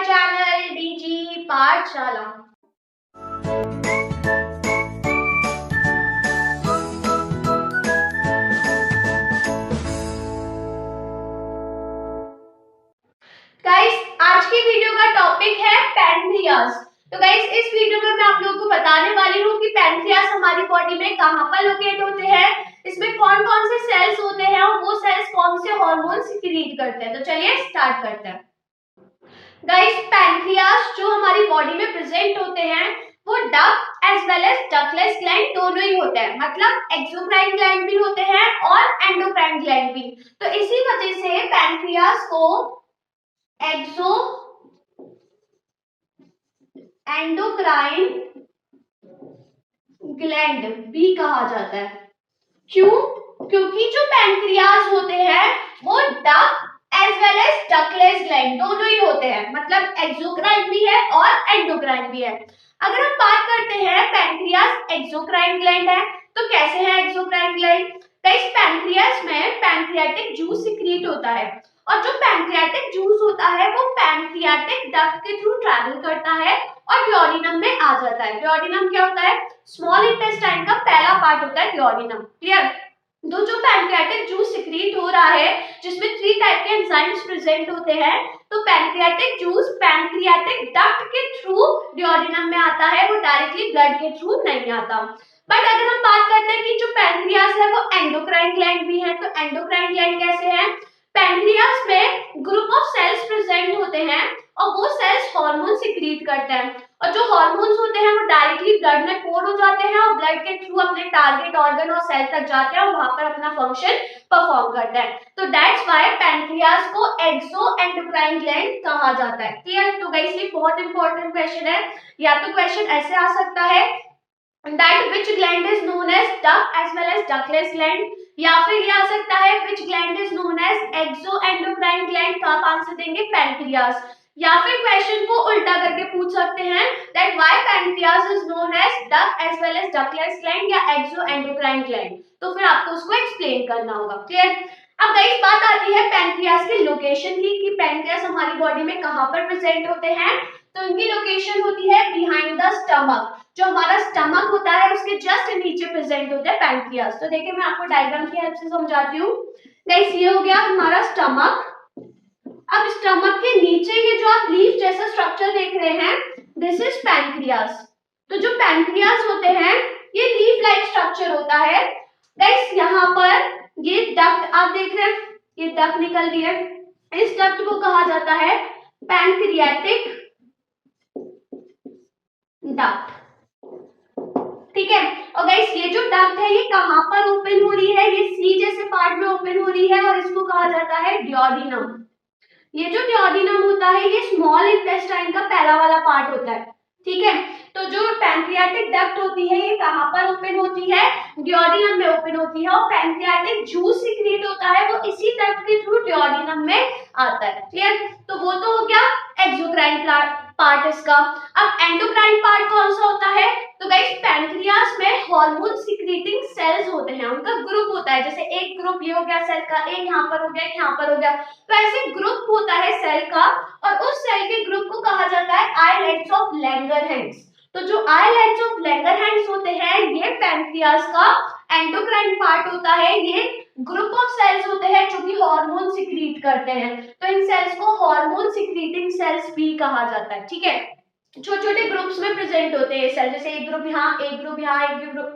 Channel DG पाठशाला। Guys, आज की वीडियो का टॉपिक है पैनक्रियाज। तो गाइस, इस वीडियो में मैं आप लोगों को बताने वाली हूँ कि पैनक्रियाज हमारी बॉडी में कहाँ पर लोकेट होते हैं, इसमें कौन कौन से सेल्स होते हैं और वो सेल्स कौन से हार्मोन सिक्रीट करते हैं। तो चलिए स्टार्ट करते हैं। गाइस, पैनक्रियाज जो हमारी बॉडी में प्रेजेंट होते हैं वो duct as well as ductless gland दोनों ही होते हैं, मतलब एक्सोक्राइन ग्लैंड भी होते हैं और एंडोक्राइन ग्लैंड भी। तो इसी वजह से पैनक्रियाज को एंडोक्राइन ग्लैंड भी कहा जाता है। क्यों? क्योंकि जो पैनक्रियाज होते हैं वो duct as well as ductless gland दोनों ही होते हैं, मतलब एक्सोक्राइन भी है और एंडोक्राइन भी है। अगर हम बात करते हैं पैनक्रियाज एक्सोक्राइन ग्लैंड है, तो कैसे है एक्सोक्राइन ग्लैंड? गाइस, पैनक्रियाज में पैनक्रियाटिक जूस सिक्रीट होता है और जो पैनक्रियाटिक जूस होता है वो पैनक्रियाटिक डक्ट के थ्रू ट्रैवल करता है और ड्यूओडेनम में आ जाता है। ड्यूओडेनम क्या होता है? स्मॉल इंटेस्टाइन का पहला पार्ट होता है ड्यूओडेनम। क्लियर? तो जो पैनक्रियाटिक जूस सिक्रीट हो रहा है जिसमें 3 टाइप के एंजाइम्स प्रेजेंट होते हैं, तो पैनक्रियाटिक जूस पैनक्रियाटिक डक्ट के थ्रू ड्यूओडेनम में आता है, वो डायरेक्टली ब्लड के थ्रू नहीं आता। बट अगर हम बात करते हैं कि जो पैनक्रियाज है वो एंडोक्राइन ग्लैंड भी है, तो एंडोक्राइन ग्लैंड कैसे है? पैनक्रियाज में ग्रुप ऑफ सेल्स प्रेजेंट होते हैं और वो सेल्स हार्मोन सिक्रीट करते हैं और जो हार्मोन्स होते हैं वो डायरेक्टली ब्लड में पोर हो जाते हैं और ब्लड के थ्रू अपने टारगेट ऑर्गन और सेल तक जाते हैं और वहां पर अपना फंक्शन परफॉर्म करते हैं। तो दैट्स व्हाई पैनक्रियाज को एक्सो एंडोक्राइन ग्लैंड कहा जाता है। क्लियर? तो गाइस, ये बहुत इंपॉर्टेंट क्वेश्चन है। या तो क्वेश्चन ऐसे आ सकता है that which gland is known as duct as well as ductless gland, या फिर ये आ सकता है which gland is known as exoendocrine gland। तो आप आंसर देंगे पैनक्रियाज। या फिर क्वेश्चन को उल्टा करके पूछ सकते हैं that why pancreas is known as duct as well as ductless gland या exoendocrine gland। तो फिर आपको उसको एक्सप्लेन करना होगा। क्लियर? अब गाइस, बात आती है पैनक्रियाज के लोकेशन की कि पैनक्रियाज हमारी बॉडी में कहाँ पर प्रेजेंट होते हैं। तो इनकी लोकेशन होती है बिहाइंड द स्टमक। जो हमारा स्टमक होता है उसके जस्ट नीचे प्रेजेंट होता है पैनक्रियाज। तो देखिए, मैं आपको डायग्राम की हेल्प से समझाती हूँ। गाइस, ये हो गया हमारा स्टमक। अब स्टमक के नीचे ये जो आप लीफ जैसा स्ट्रक्चर देख रहे हैं, दिस इज पैनक्रियाज। तो जो पैनक्रियाज होते हैं ये लीफ लाइक स्ट्रक्चर होता है। गाइस, यहाँ पर ये डक्ट आप देख रहे हैं, ये डक्ट निकल रही है, इस डक्ट को कहा जाता है पैनक्रियाटिक डक्ट। ठीक है? और गाइस, ये जो डक्ट है ये कहां पर ओपन हो रही है? ये सी जैसे पार्ट में ओपन हो रही है और इसको कहा जाता है ड्यूओडेनम। ये जो ड्यूओडेनम होता है ये स्मॉल इंटेस्टाइन का पहला वाला पार्ट होता है। ठीक है? तो जो पैनक्रियाटिक डक्ट होती है ये कहां पर ओपन होती है? ड्यूओडेनम में ओपन होती है और पैनक्रियाटिक जूस सिक्रीट होता है वो इसी डक्ट के थ्रू ड्यूओडेनम में आता है। क्लियर? तो वो तो हो गया एक्सोक्राइन पार्ट इसका। अब एंडोक्राइन पार्ट कौन सा होता है? तो गाइस, पैनक्रियाज में हार्मोन सिक्रीटिंग सेल्स होते हैं, उनका ग्रुप होता है। जैसे एक ग्रुप ये हो गया सेल का, एक यहाँ पर हो गया, एक यहाँ पर हो गया, तो ऐसे ग्रुप होता है सेल का और उस सेल के ग्रुप को कहा जाता है आइलैंड्स ऑफ लैंगरहैंस। तो जो आइलैंड्स ऑफ लैंगरहैंस होते हैं ये पैनक्रियाज का एंडोक्राइन पार्ट होता है। ये ग्रुप ऑफ सेल्स होते हैं जो कि हार्मोन सिक्रीट करते हैं, तो इन सेल्स को हार्मोन सिक्रीटिंग सेल्स भी कहा जाता है। ठीक है? छोटे छोटे ग्रुप्स में प्रेजेंट होते हैं सेल, जैसे एक ग्रुप यहाँ, एक ग्रुप यहाँ,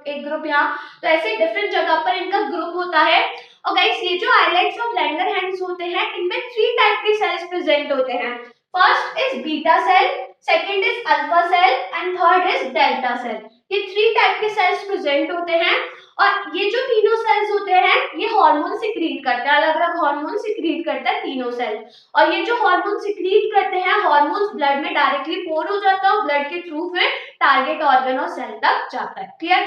एक ग्रुप यहाँ, तो ऐसे डिफरेंट जगह पर इनका ग्रुप होता है। और गाइस, ये जो आइलैंड्स ऑफ लैंगरहैंस होते हैं इनमें 3 टाइप के सेल्स प्रेजेंट होते हैं। First is beta cell, second is alpha cell and third is delta cell. ये 3 टाइप के सेल्स प्रेजेंट होते हैं और ये जो तीनों सेल्स होते हैं ये हार्मोन सिक्रीट करते हैं, अलग अलग हार्मोन सिक्रीट करता है तीनों सेल। और ये जो हार्मोन सिक्रीट करते हैं हार्मोन्स ब्लड में डायरेक्टली पोर हो जाता है और ब्लड के थ्रू फिर टारगेट ऑर्गन और सेल तक जाता है। क्लियर?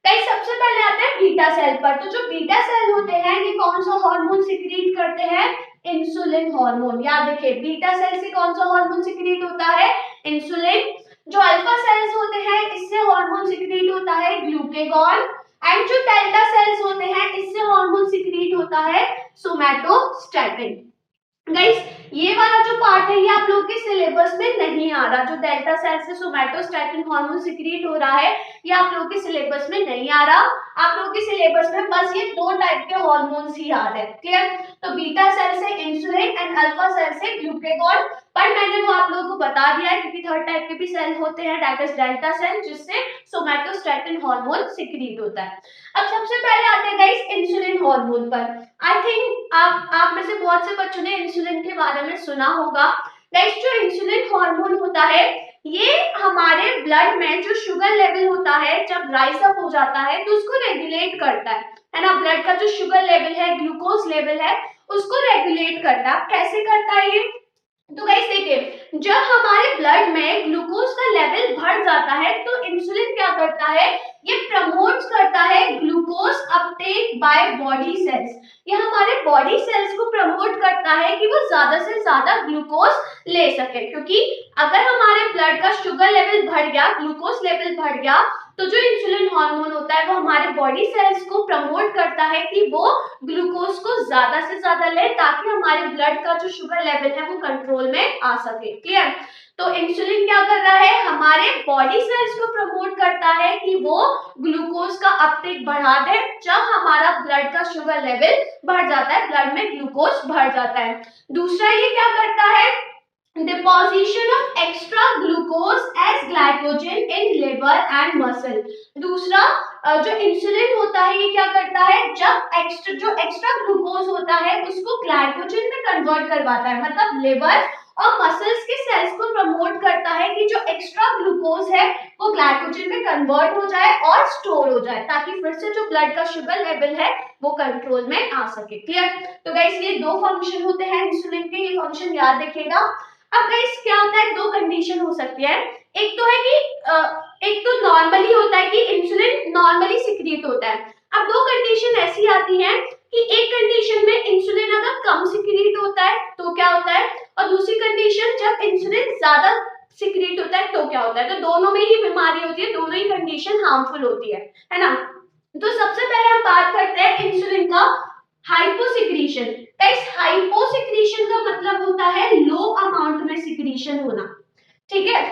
गाइस, सबसे पहले आते हैं बीटा सेल पर। तो जो बीटा सेल होते हैं ये कौन सा हार्मोन सिक्रीट करते हैं? Insulin hormone. याद रखिए, बीटा सेल से कौन सा हार्मोन सिक्रीट होता है? इंसुलिन। जो अल्फा सेल्स होते हैं इससे हार्मोन सिक्रीट होता है ग्लूकेगॉन एंड जो डेल्टा सेल्स होते हैं इससे हार्मोन सिक्रीट होता है सोमैटोस्टैटिन। गाइस, ये वाला जो पार्ट है ये आप लोगों के सिलेबस में नहीं आ रहा, जो डेल्टा सेल से सोमैटोस्टैटिन हार्मोन सिक्रीट हो रहा है ये आप लोगों के सिलेबस में नहीं आ रहा। आप लोगों के सिलेबस में बस ये दो टाइप के हार्मोन्स ही आ रहे हैं, क्लियर। तो बीटा सेल से इंसुलिन एंड अल्फा सेल से ग्लूकागॉन, पर मैंने वो आप लोगों को बता दिया है क्योंकि थर्ड टाइप के भी सेल होते हैं, दैट इज डेल्टा सेल, जिससे सोमैटोस्टैटिन हार्मोन सिक्रीट होता है। अब सबसे पहले आते हैं गाइस इंसुलिन हार्मोन पर। आई थिंक आप में से बहुत से बच्चों ने इंसुलिन के बारे में सुना होगा। गाइस जो इंसुलिन हार्मोन होता है ये हमारे ब्लड में जो शुगर लेवल होता है जब राइज अप हो जाता है तो उसको रेगुलेट करता है ना। ब्लड का जो शुगर लेवल है, ग्लूकोज लेवल है, उसको रेगुलेट करता है। कैसे करता है ये? तो गाइस देखिए, जब हमारे ब्लड में ग्लूकोज का लेवल बढ़ जाता है तो इंसुलिन क्या करता है, ये प्रमोट करता है glucose Uptake by body cells. ये हमारे बॉडी सेल्स को प्रमोट करता है कि वो ज्यादा से ज्यादा ग्लूकोज ले सके, क्योंकि अगर हमारे ब्लड का शुगर लेवल बढ़ गया, ग्लूकोज लेवल बढ़ गया, तो जो इंसुलिन हार्मोन होता है वो हमारे बॉडी सेल्स को प्रमोट करता है कि वो ग्लूकोज को ज्यादा से ज्यादा ले, ताकि हमारे ब्लड का जो शुगर लेवल है वो कंट्रोल में आ सके, क्लियर। तो इंसुलिन क्या कर रहा है, हमारे बॉडी सेल्स को प्रमोट करता है कि वो ग्लूकोज का अपटेक बढ़ा दे। जब हमारा ब्लड का शुगर लेवल बढ़ जाता है, ब्लड में ग्लूकोज बढ़ जाता है। दूसरा ये क्या करता है, deposition of extra glucose as glycogen in liver and muscle। दूसरा जो इंसुलिन होता है ये क्या करता है, जब एक्स्ट्रा ग्लूकोज होता है उसको ग्लाइकोजन में कन्वर्ट करवाता है, मतलब लिवर और मसल्स के सेल्स को प्रमोट करता है कि जो एक्स्ट्रा ग्लूकोज है वो ग्लाइकोजन में कन्वर्ट हो जाए और स्टोर हो जाए, ताकि फिर से जो ब्लड का शुगर लेवल है वो कंट्रोल में आ सके, क्लियर। तो गाइस ये दो फंक्शन होते हैं इंसुलिन के, ये फंक्शन याद रखिएगा। अब गाइस क्या होता है, दो कंडीशन हो सकती है। एक तो है कि एक तो नॉर्मली होता है कि इंसुलिन नॉर्मली सिक्रीट होता है। अब दो कंडीशन ऐसी आती हैं कि एक कंडीशन में इंसुलिन अगर कम सिक्रीट होता है तो क्या होता है, और दूसरी कंडीशन जब इंसुलिन ज्यादा सिक्रीट होता है तो क्या होता है। तो दोनों में ही बीमारी होती है, दोनों ही कंडीशन हार्मफुल होती है ना। तो सबसे पहले हम बात करते हैं इंसुलिन का हाइपोसिक्रीशन। गाइस हाइपोसिक्रीशन का मतलब होता है लो अमाउंट में सिक्रीशन होना, ठीक है,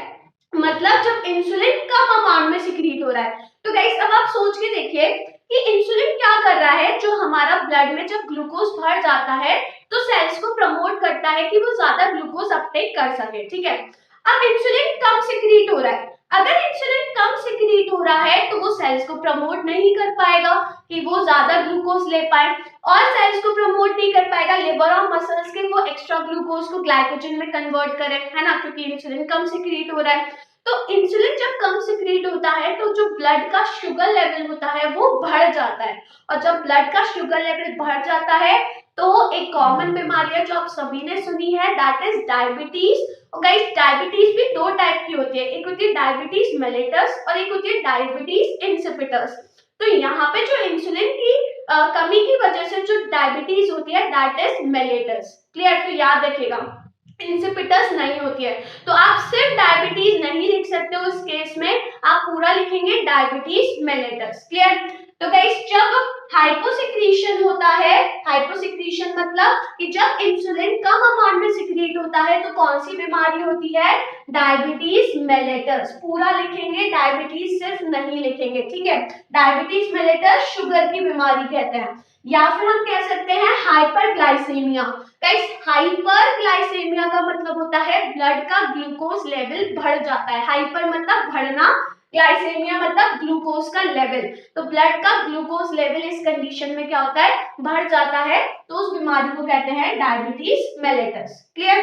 मतलब जब इंसुलिन कम अमाउंट में सिक्रीट हो रहा है। तो गाइस अब आप सोच के देखिए कि इंसुलिन क्या कर रहा है, जो हमारा ब्लड में जब ग्लूकोज बढ़ जाता है तो सेल्स को प्रमोट करता है कि वो ज्यादा ग्लूकोज अपटेक कर सके, ठीक है। अब इंसुलिन कम सिक्रीट हो रहा है, अगर इंसुलिन कम सिक्रीट हो रहा है तो वो सेल्स को प्रमोट नहीं कर पाएगा कि वो ज्यादा ग्लूकोज ले पाए, और सेल्स को प्रमोट नहीं कर पाएगा लिवर और मसल्स के वो एक्स्ट्रा ग्लूकोज को ग्लाइकोजन में कन्वर्ट करें, है ना, क्योंकि इंसुलिन कम सिक्रीट हो रहा है। तो इंसुलिन जब कम सिक्रीट होता है तो जो ब्लड का शुगर लेवल होता है वो बढ़ जाता है, और जब ब्लड का शुगर लेवल बढ़ जाता है तो एक कॉमन बीमारी है जो आप सभी ने सुनी है, दैट इज डायबिटीज। और गाइस डायबिटीज भी दो टाइप की होती है, एक होती है डायबिटीज मेलिटस और एक होती है डायबिटीज इंसिपिटस। तो यहाँ पे जो इंसुलिन की कमी की वजह से जो डायबिटीज होती है दैट इज मेलिटस, क्लियर। तो याद रखिएगा इंसिपिटस नहीं होती है। तो आप सिर्फ डायबिटीज नहीं लिख सकते हो, उस केस में आप पूरा लिखेंगे डायबिटीज मेलिटस, क्लियर। तो गाइस जब हाइपोसिक्रीशन होता है, हाइपोसिक्रीशन मतलब कि जब इंसुलिन कम अमाउंट में सिक्रीट होता है तो कौन सी बीमारी होती है, डायबिटीज मेलिटस। पूरा लिखेंगे, डायबिटीज सिर्फ नहीं लिखेंगे, ठीक है। डायबिटीज मेलिटस शुगर की बीमारी कहते हैं, या फिर हम कह सकते हैं हाइपरग्लाइसेमिया। गाइस हाइपरग्लाइसेमिया का मतलब होता है ब्लड का ग्लूकोज लेवल बढ़ जाता है, हाइपर मतलब बढ़ना, ग्लाइसेमिया मतलब ग्लूकोज का लेवल। तो ब्लड का ग्लूकोज लेवल इस कंडीशन में क्या होता है, बढ़ जाता है, तो उस बीमारी को कहते हैं डायबिटीज मेलिटस, क्लियर।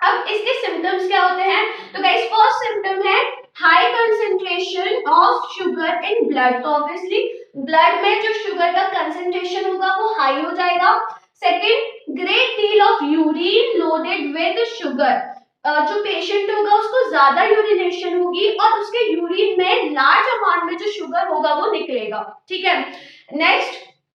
अब इसके सिम्टम्स क्या होते हैं, तो गाइस फर्स्ट सिम्टम है high concentration of sugar in blood. तो ऑब्वियसली ब्लड में जो शुगर का कंसेंट्रेशन होगा वो हाई हो जाएगा। Second, great deal of urine loaded with sugar. जो पेशेंट होगा उसको ज्यादा यूरिनेशन होगी और उसके यूरिन में लार्ज अमाउंट में जो शुगर होगा वो निकलेगा, ठीक है। नेक्स्ट,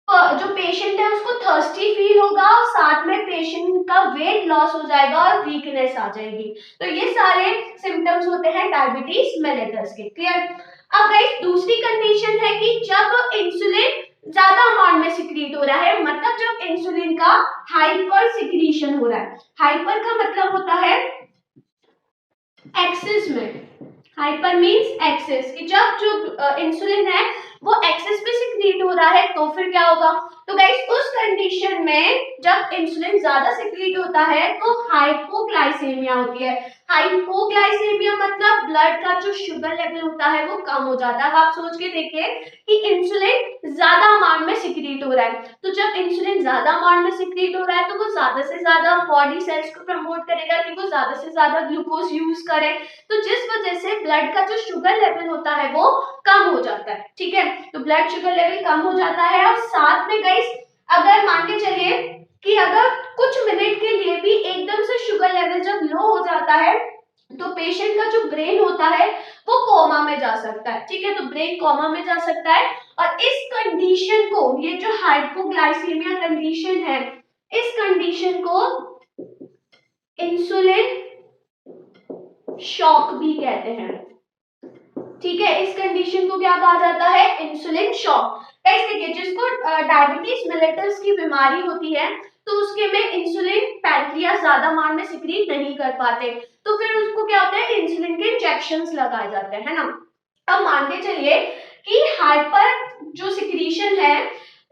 जो पेशेंट है उसको थर्स्टी फील होगा और साथ में पेशेंट का वेट लॉस हो जाएगा और वीकनेस आ जाएगी। तो ये सारे सिम्टम्स होते हैं डायबिटीज मेलिटस के, क्लियर। अब गाइस दूसरी कंडीशन है कि जब इंसुलिन ज्यादा अमाउंट में सिक्रीट हो रहा है, मतलब जब इंसुलिन का हाइपर सिक्रीशन हो रहा है। हाइपर का मतलब होता है एक्सेस में, हाइपर मींस एक्सेस, कि जब जो इंसुलिन है वो एक्सेस पे सिक्रीट हो रहा है तो फिर क्या होगा। तो गाइस उस कंडीशन में जब इंसुलिन ज्यादा सिक्रीट होता है तो हाइपोग्लाइसेमिया होती है। हाइपोग्लाइसेमिया मतलब ब्लड का जो शुगर लेवल होता है वो कम हो जाता है। आप सोच के देखिए कि इंसुलिन ज्यादा अमाउंट में सिक्रीट हो रहा है, तो जब इंसुलिन ज्यादा अमाउंट में सिक्रीट हो रहा है तो वो ज्यादा से ज्यादा बॉडी सेल्स को प्रमोट करेगा कि वो ज्यादा से ज्यादा ग्लूकोज यूज करे, तो जिस वजह से ब्लड का जो शुगर लेवल होता है वो कम हो जाता है। ठीक है, तो ब्लड शुगर लेवल कम हो जाता है। और साथ में गाइस अगर मान के चलिए कि अगर कुछ मिनट के लिए भी एकदम से शुगर लेवल जब लो हो जाता है तो पेशेंट का जो ब्रेन होता है वो कोमा में जा सकता है। ठीक है, तो ब्रेन कोमा में जा सकता है। और इस कंडीशन को, ये जो हाइपोग्लाइसीमिया कंडीशन है, इस कंडीशन को इंसुलिन शॉक भी कहते हैं। ठीक है, इस कंडीशन को क्या कहा जाता है, इंसुलिन शॉक। गाइस देखिए, जिसको डायबिटीज मेलिटस की बीमारी होती है तो उसके में इंसुलिन पैंक्रियास ज्यादा अमाउंट में सिक्रीट नहीं कर पाते, तो फिर उसको क्या होता है, इंसुलिन के इंजेक्शंस लगाए जाते हैं, है ना। अब मान के चलिए कि हाइपर जो सिक्रीशन है,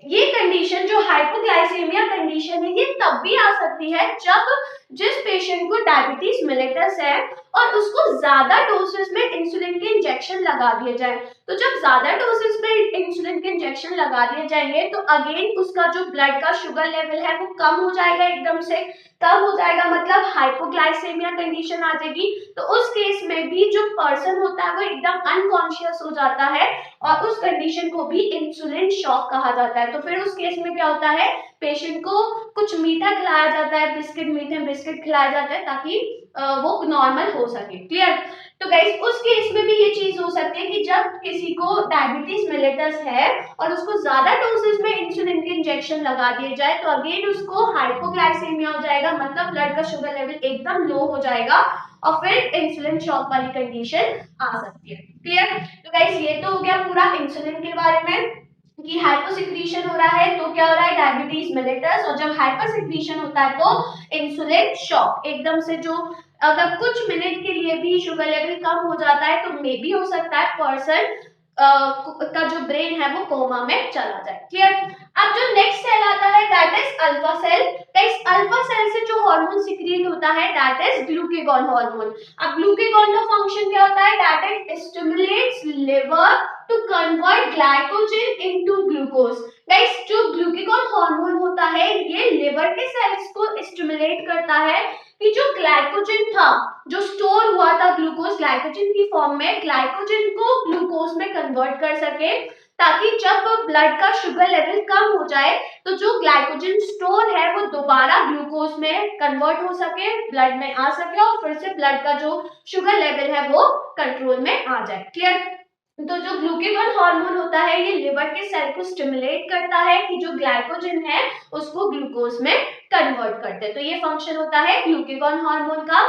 ये कंडीशन जो हाइपोग्लाइसेमिया कंडीशन है, ये तब भी आ सकती है जब जिस पेशेंट को डायबिटीज मेलिटस है और उसको ज्यादा डोसेस में इंसुलिन के इंजेक्शन लगा दिए जाए। तो जब ज्यादा डोसेस में इंसुलिन के इंजेक्शन लगा दिए जाएंगे तो अगेन उसका जो ब्लड का शुगर लेवल है वो कम हो जाएगा, एकदम से कम हो जाएगा, मतलब हाइपोग्लाइसेमिया कंडीशन आ जाएगी। तो उस केस में भी जो पर्सन होता है वो एकदम अनकॉन्शियस हो जाता है और उस कंडीशन को भी इंसुलिन शॉक कहा जाता है। तो फिर उस केस में क्या होता है, पेशेंट को कुछ मीठा खिलाया जाता है, बिस्किट, मीठे बिस्किट खिलाया जाता है ताकि वो नॉर्मल हो सके। क्लियर। तो गाइस उस केस में भी ये चीज हो सकती है कि जब किसी को डायबिटीज मेलिटस है और उसको ज्यादा डोसेस में इंसुलिन के इंजेक्शन लगा दिए जाए तो अगेन उसको हाइपोग्लाइसेमिया हो जाएगा, मतलब ब्लड का शुगर लेवल एकदम लो हो जाएगा और फिर इंसुलिन शॉक वाली कंडीशन आ सकती है। क्लियर। तो गाइस ये तो हो गया पूरा इंसुलिन के बारे में कि हाइपोसिक्रीशन हो रहा है तो क्या हो रहा है, डायबिटीज मेलिटस, और जब हाइपरसिक्रीशन होता है तो इंसुलिन शॉक। एकदम से जो अगर कुछ मिनट के लिए भी शुगर लेवल कम हो जाता है तो मे भी हो सकता है पर्सन का जो ब्रेन है वो कोमा में चला जाए। क्लियर। अब जो नेक्स्ट सेल आता है दैट इज अल्फा सेल। इस अल्फा सेल से जो हार्मोन सिक्रीट होता है दैट इज ग्लूकेगॉन हार्मोन। अब ग्लूकेगॉन का फंक्शन क्या होता है, that it stimulates liver to convert glycogen into glucose. Guys जो ग्लूकेगॉन हार्मोन होता है ये लिवर के सेल्स को स्टिमुलेट करता है कि जो ग्लाइकोजन था, जो स्टोर हुआ था ग्लूकोज ग्लाइकोजन की फॉर्म में, ग्लाइकोजन को ग्लूकोज में कन्वर्ट कर सके, ताकि जब ब्लड का शुगर लेवल कम हो जाए तो जो ग्लाइकोजन स्टोर है वो दोबारा ग्लूकोज में कन्वर्ट हो सके, ब्लड में आ सके और फिर से ब्लड का जो शुगर लेवल है वो कंट्रोल में आ जाए। क्लियर। तो जो ग्लूकेगॉन हार्मोन होता है ये लिवर के सेल को स्टिमुलेट करता है कि जो ग्लाइकोजन है उसको ग्लूकोज में कन्वर्ट करते हैं। तो ये फंक्शन होता है ग्लूकेगॉन हार्मोन का।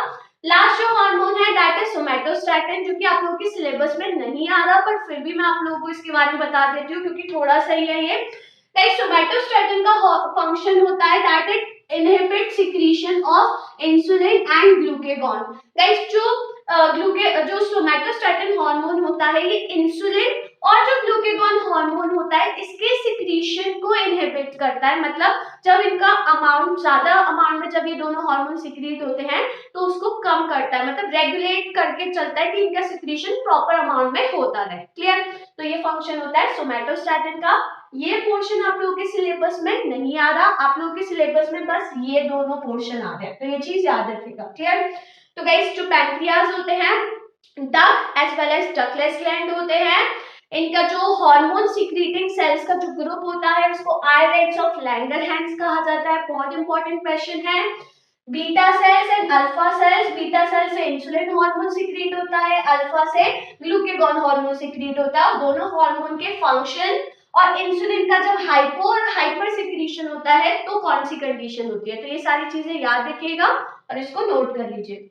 लास्ट जो हार्मोन है दैट इज सोमैटोस्टैटिन, जो कि आप लोगों के सिलेबस में नहीं आ रहा पर फिर भी मैं आप लोगों को इसके बारे में बता देती हूँ क्योंकि थोड़ा सही है ये। सोमैटोस्टैटिन का फंक्शन होता है that it inhibit secretion of insulin and glucagon. Guys जो सोमैटोस्टैटिन हार्मोन होता है ये इंसुलिन और जो ग्लूकेगॉन हार्मोन होता है इसके सिक्रीशन को इनहिबिट करता है, मतलब जब इनका अमाउंट ज्यादा अमाउंट में जब ये दोनों हार्मोन सिक्रीट होते हैं तो उसको कम करता है, मतलब रेगुलेट करके चलता है कि इनका सिक्रीशन प्रॉपर अमाउंट में होता रहे। क्लियर। तो ये फंक्शन होता है सोमैटोस्टैटिन का। ये पोर्शन आप लोगों के सिलेबस में नहीं आ रहा, आप लोगों के सिलेबस में बस ये दोनों पोर्शन आ रहे हैं, तो ये चीज याद रखिएगा। क्लियर। तो गाइस जो पैंक्रियाज होते हैं, duct as well as ductless gland होते हैं, इनका जो हार्मोन सिक्रीटिंग सेल्स का जो ग्रुप होता है उसको आइलेट्स ऑफ लैंगरहैंस कहा जाता है। बहुत इंपॉर्टेंट क्वेश्चन है। Beta cells and alpha cells, beta cell से इंसुलिन हार्मोन सिक्रीट होता है, अल्फा से ग्लूकेगॉन हार्मोन सिक्रीट होता है। दोनों हार्मोन के फंक्शन और इंसुलिन का जब हाइपो और हाइपर सिक्रीशन होता है तो कौन सी कंडीशन होती है, तो ये सारी चीजें याद रखिएगा और इसको नोट कर लीजिए।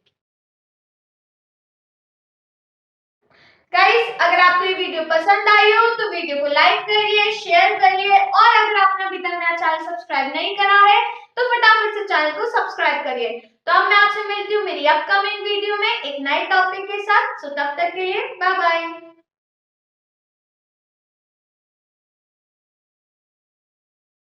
गाइस, अगर आपको ये वीडियो पसंद आई हो तो वीडियो को लाइक करिए, शेयर करिए और अगर आपने अभी तक मेरा चैनल सब्सक्राइब नहीं करा है तो फटाफट से चैनल को सब्सक्राइब करिए। तो अब मैं आपसे मिलती हूँ मेरी अपकमिंग वीडियो में एक नए टॉपिक के साथ। तब तक के लिए बाय बाय।